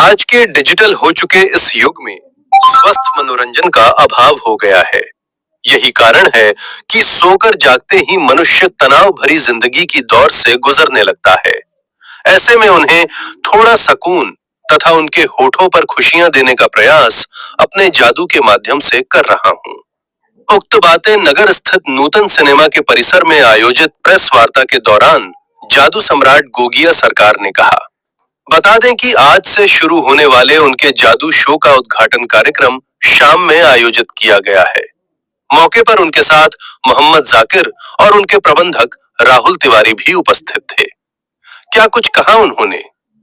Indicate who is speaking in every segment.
Speaker 1: आज के डिजिटल हो चुके इस युग में स्वस्थ मनोरंजन का अभाव हो गया है। यही कारण है कि सोकर जागते ही मनुष्य तनाव भरी जिंदगी की दौर से गुजरने लगता है। ऐसे में उन्हें थोड़ा सुकून तथा उनके होठों पर खुशियां देने का प्रयास अपने जादू के माध्यम से कर रहा हूं। उक्त बातें नगर स्थित नूतन सिनेमा के परिसर में आयोजित प्रेस वार्ता के दौरान जादू सम्राट गोगिया सरकार ने कहा। बता दें कि आज से शुरू होने वाले उनके जादू शो का उद्घाटन कार्यक्रम शाम में आयोजित किया गया है। मौके पर उनके साथ मोहम्मद जाकिर और उनके प्रबंधक राहुल तिवारी भी उपस्थित थे। क्या कुछ कहा उन्होंने,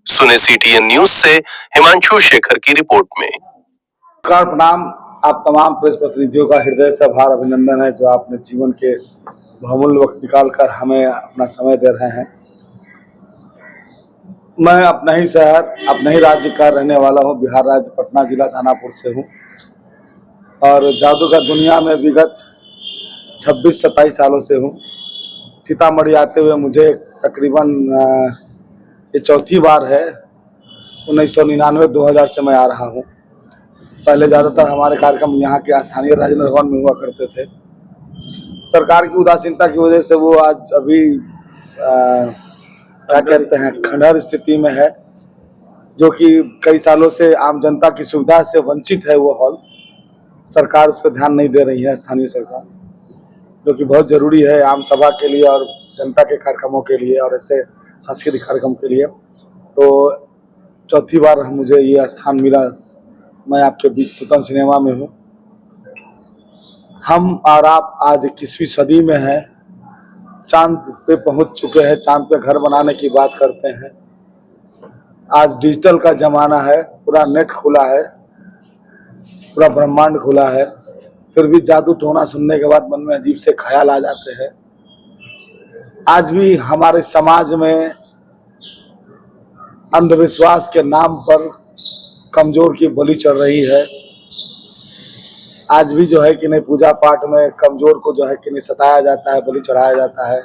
Speaker 1: सुने सीटीएन न्यूज से हिमांशु शेखर की रिपोर्ट में।
Speaker 2: नमस्कार, प्रणाम। आप तमाम प्रेस प्रतिनिधियों का हृदय से आभार अभिनंदन है जो आपने जीवन के बहुमूल्य वक्त निकालकर हमें अपना समय दे रहे हैं। मैं अपना ही शहर, अपने ही राज्य का रहने वाला हूं। बिहार राज्य पटना जिला दानापुर से हूं और जादू का दुनिया में विगत 26-27 सालों से हूं। सीतामढ़ी आते हुए मुझे तकरीबन ये चौथी बार है। 1999-2000 से मैं आ रहा हूं। पहले ज़्यादातर हमारे कार्यक्रम यहाँ के स्थानीय राजेंद्र भवन में हुआ करते थे। सरकार की उदासीनता की वजह से वो आज अभी क्या कहते हैं, खंडहर स्थिति में है, जो कि कई सालों से आम जनता की सुविधा से वंचित है। वो हॉल सरकार उस पर ध्यान नहीं दे रही है, स्थानीय सरकार, जो कि बहुत ज़रूरी है आम सभा के लिए और जनता के कार्यक्रमों के लिए और ऐसे सांस्कृतिक कार्यक्रम के लिए। तो चौथी बार मुझे ये स्थान मिला। मैं आपके बीच नूतन सिनेमा में हूँ। हम और आप आज 21वीं सदी में हैं। चांद पे पहुंच चुके हैं, चांद पे घर बनाने की बात करते हैं। आज डिजिटल का जमाना है, पूरा नेट खुला है, पूरा ब्रह्मांड खुला है। फिर भी जादू टोना सुनने के बाद मन में अजीब से ख्याल आ जाते हैं। आज भी हमारे समाज में अंधविश्वास के नाम पर कमजोर की बलि चढ़ रही है। आज भी जो है कि नहीं, पूजा पाठ में कमजोर को जो है कि नहीं सताया जाता है, बलि चढ़ाया जाता है।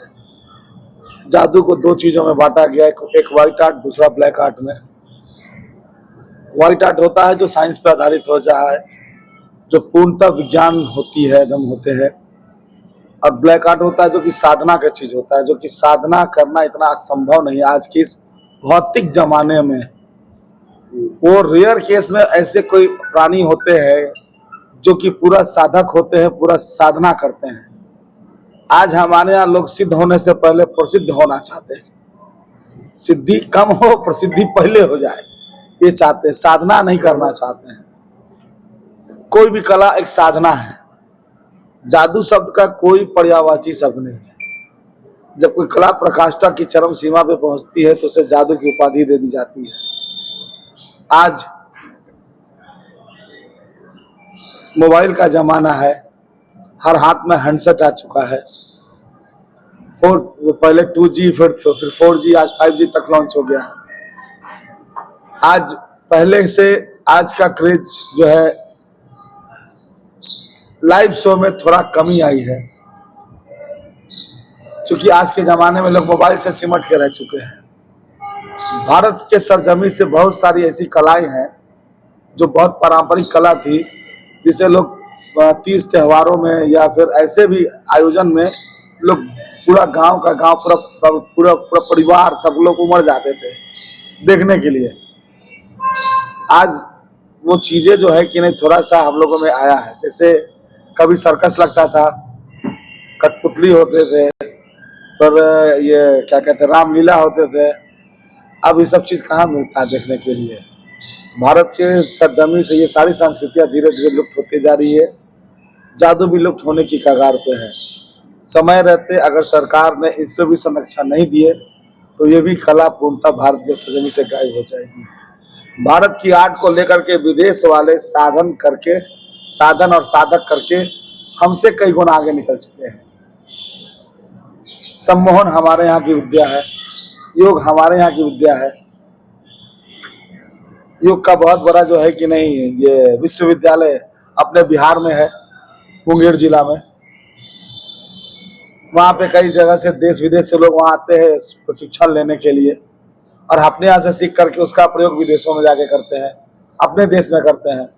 Speaker 2: जादू को दो चीजों में बांटा गया है, एक व्हाइट आर्ट, दूसरा ब्लैक आर्ट में। व्हाइट आर्ट होता है जो साइंस पर आधारित हो जाए, जो पूर्णतः विज्ञान होती है, दम होते हैं। और ब्लैक आर्ट होता है जो कि साधना का चीज होता है, जो कि साधना करना इतना असंभव नहीं आज की इस भौतिक जमाने में। वो रेयर केस में ऐसे कोई प्राणी होते हैं जो कि पूरा साधक होते हैं, पूरा साधना करते हैं। आज हमारे यहाँ लोग सिद्ध होने से पहले प्रसिद्ध होना चाहते हैं। सिद्धि कम हो, प्रसिद्धि पहले हो जाए, ये चाहते हैं। साधना नहीं करना चाहते हैं। कोई भी कला एक साधना है। जादू शब्द का कोई पर्यायवाची शब्द नहीं है। जब कोई कला प्रकाष्ठा की चरम सीमा पे पहुंचती है तो उसे जादू की उपाधि दे दी जाती है। आज मोबाइल का जमाना है, हर हाथ में हैंडसेट आ चुका है। पहले 2G, फिर 4G, आज 5G तक लॉन्च हो गया है। आज पहले से आज का क्रेज जो है लाइव शो में थोड़ा कमी आई है, क्योंकि आज के जमाने में लोग मोबाइल से सिमट के रह चुके हैं। भारत के सरजमी से बहुत सारी ऐसी कलाएं हैं जो बहुत पारंपरिक कला थी, जिसे लोग 30 त्योहारों में या फिर ऐसे भी आयोजन में लोग पूरा गांव का गांव, पूरा परिवार, सब लोग उमड़ जाते थे देखने के लिए। आज वो चीजें जो है कि नहीं, थोड़ा सा हम लोगों में आया है। जैसे कभी सर्कस लगता था, कठपुतली होते थे, पर ये क्या कहते हैं, रामलीला होते थे। अब ये सब चीज कहाँ मिलता है देखने के लिए। भारत के सरजमी से ये सारी संस्कृतियां धीरे धीरे लुप्त होती जा रही है। जादू भी लुप्त होने की कगार पे है। समय रहते अगर सरकार ने इस पर भी संरक्षण नहीं दिए तो ये भी कला पूर्णतः भारत के सरजमी से गायब हो जाएगी। भारत की आर्ट को लेकर के विदेश वाले साधन और साधक करके हमसे कई गुना आगे निकल चुके हैं। सम्मोहन हमारे यहाँ की विद्या है, योग हमारे यहाँ की विद्या है। योग का बहुत बड़ा जो है कि नहीं, ये विश्वविद्यालय अपने बिहार में है, मुंगेर जिला में। वहाँ पे कई जगह से देश विदेश से लोग वहाँ आते हैं प्रशिक्षण लेने के लिए। और अपने यहाँ से सीख करके उसका प्रयोग विदेशों में जाके करते हैं, अपने देश में करते हैं।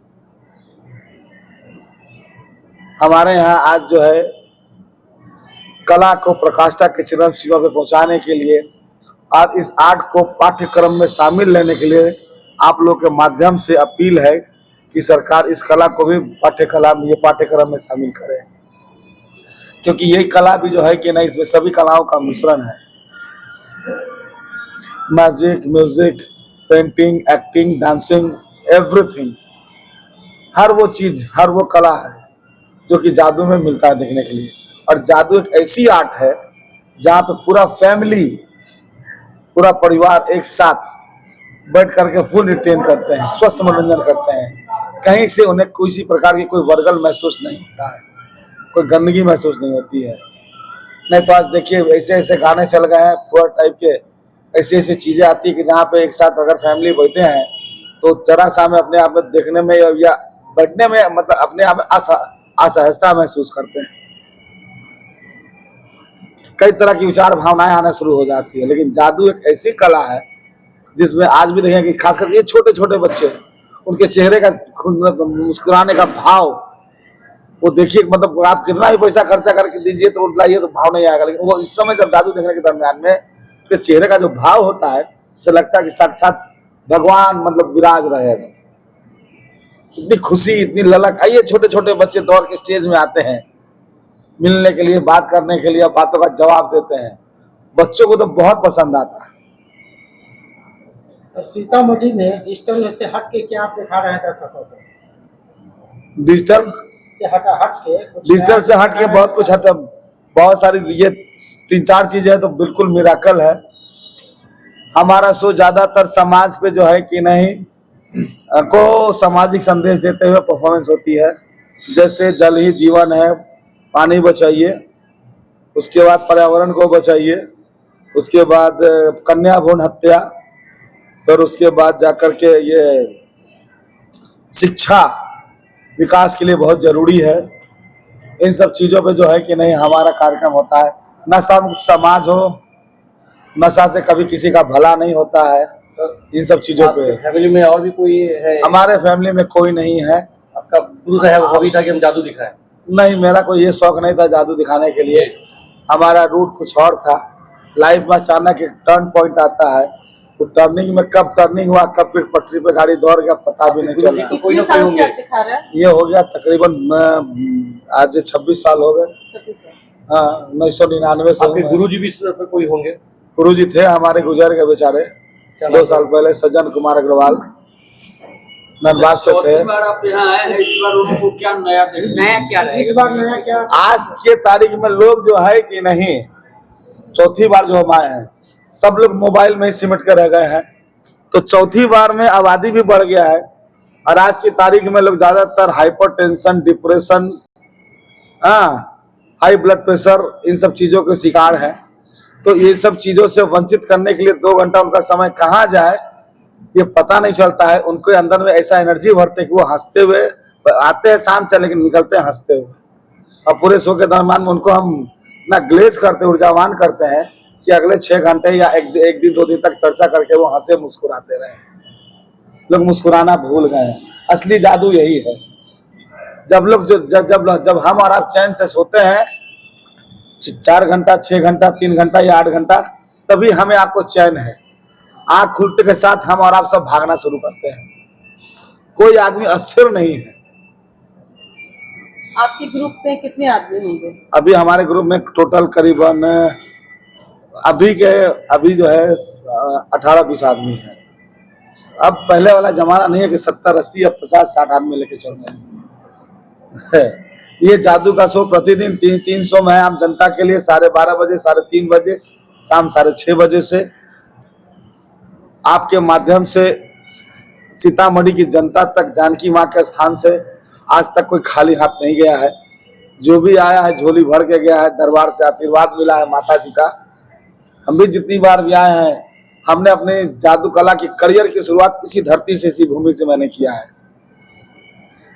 Speaker 2: हमारे यहाँ आज जो है कला को प्रकाष्ठा के चरम सीमा पे पहुंचाने के लिए और इस आर्ट को पाठ्यक्रम में शामिल लेने के लिए आप लोग के माध्यम से अपील है कि सरकार इस कला को भी पाठ्यक्रम में शामिल करे, क्योंकि यही कला भी जो है कि नहीं, इसमें सभी कलाओं का मिश्रण है। Magic, music, painting, acting, dancing, everything, हर वो चीज, हर वो कला है जो कि जादू में मिलता है देखने के लिए। और जादू एक ऐसी आर्ट है जहाँ पे पूरा फैमिली, पूरा परिवार एक साथ बैठ करके फुल रिटेन करते हैं, स्वस्थ मनोरंजन करते हैं। कहीं से उन्हें किसी प्रकार की कोई वर्गल महसूस नहीं होता है, कोई गंदगी महसूस नहीं होती है। नहीं तो आज देखिए ऐसे ऐसे गाने चल गए हैं फुअर टाइप के, ऐसी ऐसी चीजें आती है कि जहाँ पे एक साथ अगर फैमिली बैठे हैं तो जरा सा में अपने आप में देखने में या बैठने में मतलब अपने आप में असहजता महसूस करते हैं, कई तरह की विचार भावनाएं आना शुरू हो जाती है। लेकिन जादू एक ऐसी कला है जिसमें आज भी देखें कि खास करके ये छोटे छोटे बच्चे, उनके चेहरे का मुस्कुराने का भाव, वो देखिए, मतलब आप कितना भी पैसा खर्चा करके दीजिए तो लाइए तो भाव नहीं आएगा। लेकिन वो इस समय जब जादू देखने के दरमियान में तो चेहरे का जो भाव होता है, उसे लगता है कि साक्षात भगवान मतलब विराज रहे हैं। इतनी खुशी, इतनी ललक। आइए छोटे छोटे बच्चे दौड़ के स्टेज में आते हैं मिलने के लिए, बात करने के लिए, बातों का जवाब देते हैं। बच्चों को तो बहुत पसंद आता है।
Speaker 3: सर, सीतामढ़ी में डिजिटल से हट के क्या आप दिखा रहे हैं दर्शकों को?
Speaker 2: डिजिटल से हट के बहुत कुछ हट, बहुत सारी ये 3-4 चीजें हैं तो बिल्कुल मिराकल है। हमारा शो ज्यादातर समाज पे जो है कि नहीं को सामाजिक संदेश देते हुए परफॉर्मेंस होती है। जैसे जल ही जीवन है, पानी बचाइए, उसके बाद पर्यावरण को बचाइए, उसके बाद कन्या भ्रूण हत्या, फिर उसके बाद जाकर के ये शिक्षा विकास के लिए बहुत जरूरी है। इन सब चीजों पे जो है कि नहीं हमारा कार्यक्रम होता है। नशा मुक्त समाज हो, नशा से कभी किसी का भला नहीं होता है। इन सब चीजों पे
Speaker 4: फैमिली में और भी कोई है?
Speaker 2: हमारे फैमिली में कोई नहीं है।
Speaker 4: आपका शुरू से है वो हॉबी था कि हम जादू दिखाएं?
Speaker 2: नहीं, मेरा कोई ये शौक नहीं था जादू दिखाने के लिए। हमारा रूट कुछ और था। लाइफ में अचानक एक टर्न पॉइंट आता है, तो टर्निंग में कब टर्निंग हुआ, कब फिर पटरी पे गाड़ी दौड़ गया, पता भी नहीं चला।
Speaker 4: कितने साल से आप दिखा रहे हैं?
Speaker 2: ये हो गया तकरीबन आज 26 साल हो गए। हाँ, 1999 से।
Speaker 4: आपके गुरुजी भी कोई होंगे?
Speaker 2: गुरुजी थे हमारे, गुजर गए बेचारे 2 साल पहले। सज्जन कुमार अग्रवाल धनबाद से थे।
Speaker 5: बार आप यहाँ आए हैं, इस बार उनको क्या नया क्या
Speaker 3: इस बार नया क्या?
Speaker 2: आज के तारीख में लोग जो है कि नहीं, चौथी बार जो हम आए हैं, सब लोग मोबाइल में ही सिमट कर रह गए हैं, तो चौथी बार में आबादी भी बढ़ गया है। और आज की तारीख में लोग ज्यादातर hypertension, depression, high blood pressure, इन सब चीजों के शिकार हैं। तो ये सब चीजों से वंचित करने के लिए 2 घंटा उनका समय कहाँ जाए ये पता नहीं चलता है। उनके अंदर में ऐसा एनर्जी भरते कि वो हंसते हुए आते हैं शाम से, लेकिन निकलते हैं हंसते हुए। और पूरे शो के दरम्यान में उनको हम इतना ग्लेज करते, ऊर्जावान करते हैं कि अगले 6 घंटे या एक दिन 2 दिन तक चर्चा करके वो हंसे मुस्कुराते रहे। लोग मुस्कुराना भूल गए हैं। असली जादू यही है। जब लोग जब हम और आप चैन से सोते हैं 4 घंटा, 6 घंटा, 3 घंटा या 8 घंटा, तभी हमें आपको चैन है। आंख खुलते के साथ हम और आप सब भागना शुरू करते हैं। कोई आदमी अस्थिर नहीं है।
Speaker 6: आपके ग्रुप में कितने आदमी होंगे?
Speaker 2: अभी हमारे ग्रुप में टोटल करीबन अभी जो है 18-20 आदमी है। अब पहले वाला जमाना नहीं है कि 70-80 या 50-60 आदमी लेके चल रहे हैं। ये जादू का शो प्रतिदिन 300 में है आम जनता के लिए, 12:30 बजे, 3:30 बजे, शाम 6:30 बजे से। आपके माध्यम से सीतामढ़ी की जनता तक जानकी माँ के स्थान से आज तक कोई खाली हाथ नहीं गया है। जो भी आया है झोली भर के गया है, दरबार से आशीर्वाद मिला है माता जी का। हम भी जितनी बार भी आए हैं, हमने अपने जादू कला की करियर की शुरुआत इसी धरती से, इसी भूमि से मैंने किया है।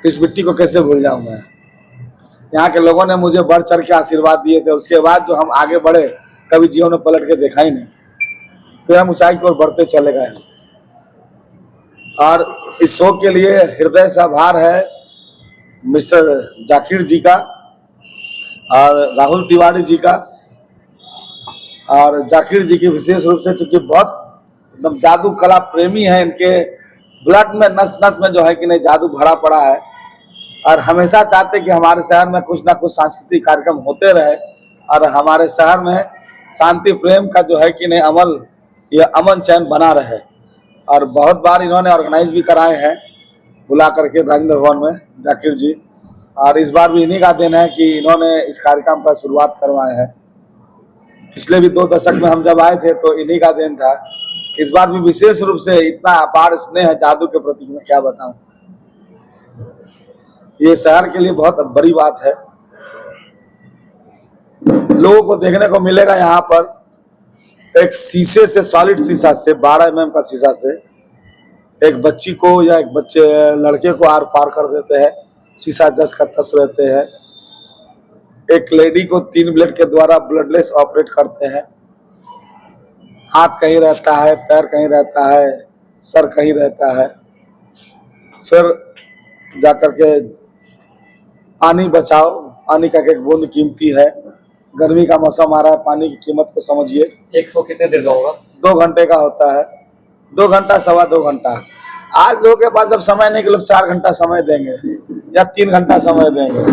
Speaker 2: इस मिट्टी को कैसे भूल जाऊं मैं। यहाँ के लोगों ने मुझे बढ़ चढ़ के आशीर्वाद दिए थे। उसके बाद जो हम आगे बढ़े, कभी जीवन में पलट के देखा ही नहीं। फिर हम ऊंचाई की ओर बढ़ते चले गए। और इस शो के लिए हृदय से आभार है मिस्टर जाकिर जी का और राहुल तिवारी जी का। और जाकिर जी की विशेष रूप से, चूंकि बहुत एकदम जादू कला प्रेमी है, इनके ब्लड में नस नस में जो है कि नहीं जादू भरा पड़ा है, और हमेशा चाहते कि हमारे शहर में कुछ ना कुछ सांस्कृतिक कार्यक्रम होते रहे और हमारे शहर में शांति प्रेम का जो है कि नहीं ये अमन चैन बना रहे। और बहुत बार इन्होंने ऑर्गेनाइज भी कराए हैं बुला करके राजेंद्र भवन में जाकिर जी, और इस बार भी इन्हीं का दिन है कि इन्होंने इस कार्यक्रम का शुरुआत करवाए हैं। पिछले भी 2 दशक में हम जब आए थे तो इन्हीं का दिन था। इस बार भी विशेष रूप से इतना अपार स्नेह है जादू के प्रति, मैं क्या बताऊं। ये शहर के लिए बहुत बड़ी बात है। लोगों को देखने को मिलेगा यहाँ पर एक शीशे से, सॉलिड शीशा से, 12 mm का शीशा से एक बच्ची को या एक लड़के को आर पार कर देते हैं, शीशा जस का तस रहते हैं। एक लेडी को 3 ब्लेड के द्वारा ब्लडलेस ऑपरेट करते हैं। हाथ कहीं रहता है, पैर कहीं रहता है, सर कहीं रहता है। फिर जाकर के पानी बचाओ, पानी का एक बूंद कीमती है। गर्मी का मौसम आ रहा है, पानी की कीमत को समझिए।
Speaker 4: 100 कितने देर का होगा?
Speaker 2: 2 घंटे का होता है, 2 घंटा, 2.25 घंटा। आज लोगों के पास जब समय नहीं कि लोग 4 घंटा समय देंगे या 3 घंटा समय देंगे।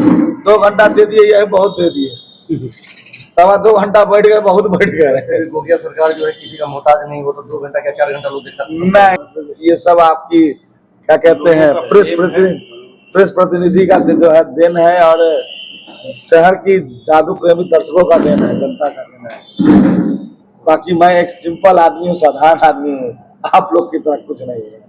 Speaker 2: 2 घंटा दे दिए, यह बहुत दे दिए। 2.25 घंटा बैठ गए, बहुत बैठ गए।
Speaker 4: गोगिया सरकार जो है किसी का मोहताज नहीं, वो तो 2 घंटा क्या 4 घंटा लोग देख सकते हैं।
Speaker 2: नहीं, ये सब आपकी क्या कहते हैं प्रेस प्रतिनिधि का जो है देन है, और शहर की जादू प्रेमी दर्शकों का देन है, जनता का देन है। बाकी मैं एक सिंपल आदमी हूँ, साधारण आदमी हूँ, आप लोग की तरह कुछ नहीं है।